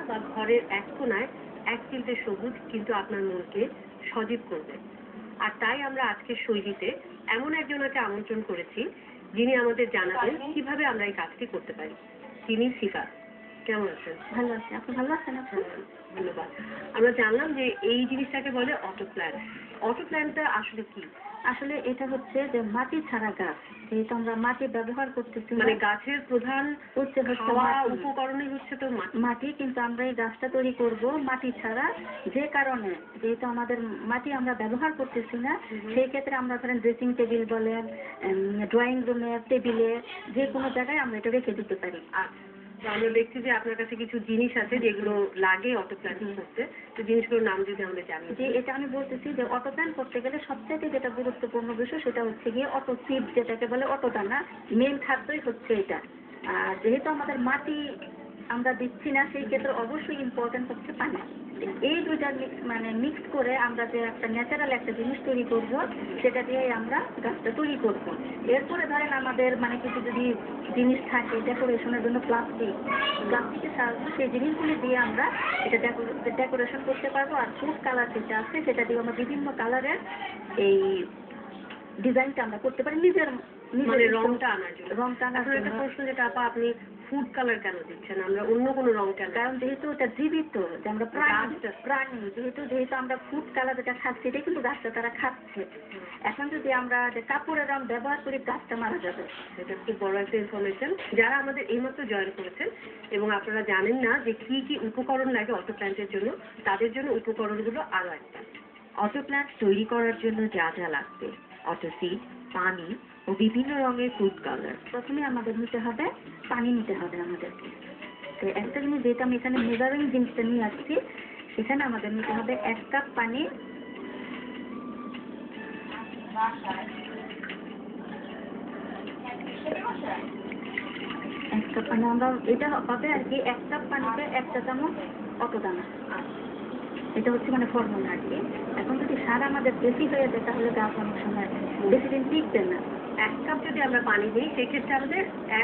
বা ঘরের এক কোনায় এক চিলতে সবুজ কিন্তু আপনার মনকে সজীব করবে। আর তাই আমরা আজকের শৈলীতে এমন একজনকে আমন্ত্রণ করেছি যিনি আমাদের জানাবেন কিভাবে আমরা এই কাজটি করতে পারি। তিনি শিফা। কেমন আছেন? ভালো আছি। আপনি ভালো আছেন? ধন্যবাদ। আমরা জানলাম যে এই জিনিসটাকে বলে অটো প্ল্যান্ট। অটো প্ল্যান্টটা আসলে কি? আসলে এটা হচ্ছে যে মাটি ছাড়া গাছ, যেহেতু আমরা মাটি ব্যবহার করতেছি, মানে গাছের প্রধান হচ্ছে উপকরণই হচ্ছে তো মাটি, কিন্তু আমরা এই গাছটা তৈরি করব মাটি ছাড়া। যে কারণে যেহেতু আমাদের মাটি আমরা ব্যবহার করতেছি না, সেই ক্ষেত্রে আমরা ধরেন ড্রেসিং টেবিল বলেন, ড্রয়িং রুমে টেবিলে, যে কোনো জায়গায় আমরা এটা রেখে দিতে পারি। আমরা দেখছি যে আপনার কাছে কিছু জিনিস আছে যেগুলো লাগে অটো প্ল্যান্ট করতে, তো জিনিসগুলোর নাম যদি আমরা জানি। যে এটা আমি বলতেছি যে অটো প্ল্যান্ট করতে গেলে সবচেয়ে যেটা গুরুত্বপূর্ণ বিষয় সেটা হচ্ছে গিয়ে অটো সিড, যেটাকে বলে অটো দানা। মেন খাদ্যই হচ্ছে এটা। আর যেহেতু আমাদের মাটি আমরা দিচ্ছি না, সেই ক্ষেত্রে অবশ্যই ইম্পর্টেন্ট হচ্ছে পানি। এই দুইটা মিক্স করে আমরা যে একটা ন্যাচারাল একটা জিনিস তৈরি করব, সেটা দিয়ে আমরা গাছটা তৈরি করব। এরপরে ধরেন আমাদের কিছু যদি জিনিস থাকে ডেকোরেশনের জন্য, প্লাস্টিকের সাহায্যে সেই জিনিসগুলি দিয়ে আমরা এটা ডেকোরেশন করতে পারবো। আর ফুড কালার যেটা আছে সেটা দিয়ে আমরা বিভিন্ন কালারের এই ডিজাইনটা আমরা করতে পারি নিজের রংটা আনার জন্য। একটা প্রশ্ন যেটা আপা, আপনি ফুড কালার কেন দিচ্ছেন, আমরা অন্য কোনো রং কেন? কারণ যেহেতু এটা জীবিত, যে আমরা প্রাণী, যেহেতু আমরা ফুড কালার যেটা খাচ্ছি এটা কিন্তু গাছটা তারা খাচ্ছে। এখন যদি আমরা যে কাপড়ের রং ব্যবহার করি, গাছটা মারা যাবে। এটা খুব বড় একটা ইনফরমেশন যারা আমাদের এইমাত্র জয়েন করেছেন এবং আপনারা জানেন না যে কি কি উপকরণ লাগে অটো প্ল্যান্টের জন্য, তাদের জন্য উপকরণগুলো আরো একটা। অটো প্ল্যান্ট তৈরি করার জন্য যা যা লাগবে: অটো সিড, পানি ও বিভিন্ন রঙের ফুড কালার। প্রথমে আমাদের নিতে হবে পানি, নিতে হবে আমাদেরকে। তো একটা জিনিস যেটা আমি এখানে মেজারিং জিনিসটা নিয়ে আসছি, সেখানে আমাদের নিতে হবে 1 কাপ পানি। আমরা এটা হবে আর কি 1 কাপ পানিতে 1 চা চামচ অটো দানা। এটা হচ্ছে ফর্মুলা আর কি। এখন যদি সার আমাদের বেশি হয়ে যায় তাহলে গাছ অনেক সময় বেশি দিন টিকবে না। 1 কাপ যদি আমরা পানি দিই সেক্ষেত্রে আমাদের